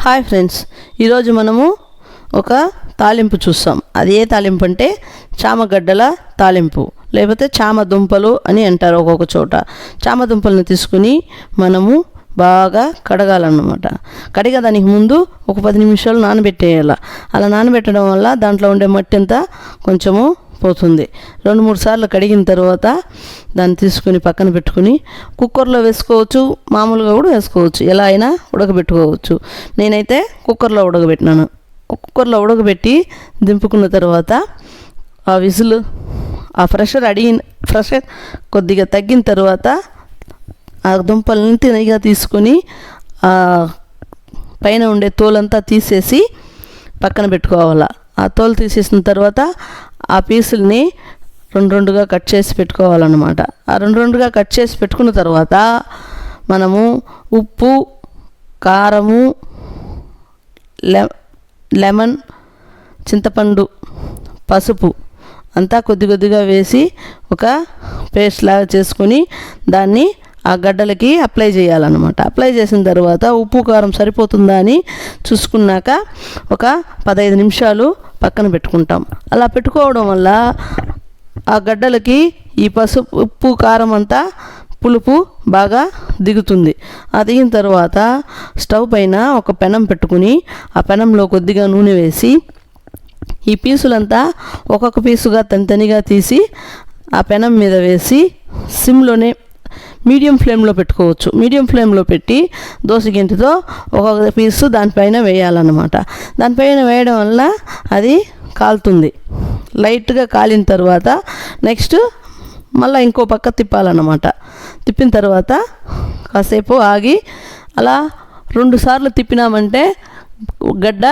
Hi friends, ఈరోజు మనము ఒక తాలింపు చూస్తాం. అది ఏ తాలింపు అంటే చామగడ్డల తాలింపు, లేకపోతే చామ దుంపలు అని అంటారు ఒక్కొక్క చోట. చామ దుంపలను తీసుకుని మనము బాగా కడగాలన్నమాట. కడిగే దానికి ముందు ఒక 10 నిమిషాలు నానబెట్టేయాలి. అలా నానబెట్టడం వల్ల దాంట్లో ఉండే మట్టి అంతా కొంచెము పోతుంది. 2-3 సార్లు కడిగిన తర్వాత దాన్ని తీసుకుని పక్కన పెట్టుకుని కుక్కర్లో వేసుకోవచ్చు, మామూలుగా కూడా వేసుకోవచ్చు, ఎలా అయినా ఉడకబెట్టుకోవచ్చు. నేనైతే కుక్కర్లో ఉడకబెట్టినాను. కుక్కర్లో ఉడకబెట్టి దింపుకున్న తర్వాత ఆ విజిల్, ఆ ప్రెషర్ కొద్దిగా తగ్గిన తర్వాత ఆ దుంపల్ని తినగా తీసుకొని ఆ పైన ఉండే తోలంతా తీసేసి పక్కన పెట్టుకోవాలి. ఆ తోలు తీసేసిన తర్వాత ఆ పీసుల్ని 2 కట్ చేసి పెట్టుకోవాలన్నమాట. ఆ 2 కట్ చేసి పెట్టుకున్న తర్వాత మనము ఉప్పు, కారము, లెమన్, చింతపండు, పసుపు అంతా కొద్దిగా వేసి ఒక పేస్ట్ లాగా చేసుకొని దాన్ని ఆ గడ్డలకి అప్లై చేయాలన్నమాట. అప్లై చేసిన తర్వాత ఉప్పు కారం సరిపోతుందా అని చూసుకున్నాక ఒక 15 నిమిషాలు పక్కన పెట్టుకుంటాం. అలా పెట్టుకోవడం వల్ల ఆ గడ్డలకి ఈ పసుపు, ఉప్పు, కారం అంతా పులుపు బాగా దిగుతుంది. ఆ దిగిన తర్వాత స్టవ్ పైన ఒక పెనం పెట్టుకుని ఆ పెనంలో కొద్దిగా నూనె వేసి ఈ పీసులంతా ఒక్కొక్క పీసుగా తనిగా తీసి ఆ పెనం మీద వేసి సిమ్లోనే మీడియం ఫ్లేమ్లో పెట్టుకోవచ్చు. మీడియం ఫ్లేమ్లో పెట్టి దోశ గింటితో ఒక్కొక్క పీసు దానిపైన వేయాలన్నమాట. దానిపైన వేయడం వల్ల అది కాలుతుంది. లైట్గా కాలిన తర్వాత నెక్స్ట్ మళ్ళీ ఇంకో పక్క తిప్పాలన్నమాట. తిప్పిన తర్వాత కాసేపు ఆగి అలా 2 సార్లు తిప్పినామంటే గడ్డ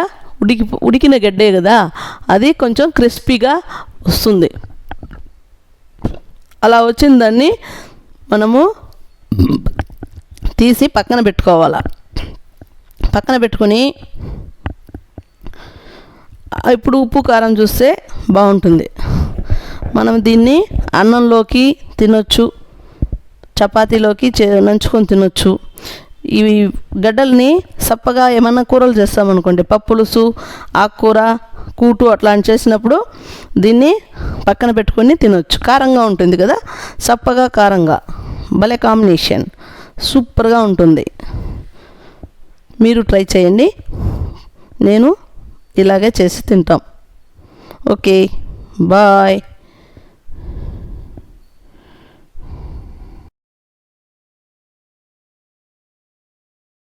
ఉడికిన గడ్డే కదా, అది కొంచెం క్రిస్పీగా వస్తుంది. అలా వచ్చిన దాన్ని మనము తీసి పక్కన పెట్టుకోవాలి. పక్కన పెట్టుకొని ఇప్పుడు ఉప్పు కారం చూస్తే బాగుంటుంది. మనం దీన్ని అన్నంలోకి తినొచ్చు, చపాతీలోకి నంచుకొని తినొచ్చు. ఇవి గడ్డల్ని సప్పగా ఏమన్నా కూరలు చేస్తామనుకోండి, పప్పులుసు, ఆకుకూర, కూటు అట్లా చేసినప్పుడు దీన్ని పక్కన పెట్టుకొని తినొచ్చు. కారంగా ఉంటుంది కదా, సప్పగా కారంగా భలే కాంబినేషన్, సూపర్గా ఉంటుంది. మీరు ట్రై చేయండి. నేను ఇలాగే చేసి తింటాం. Okay, bye.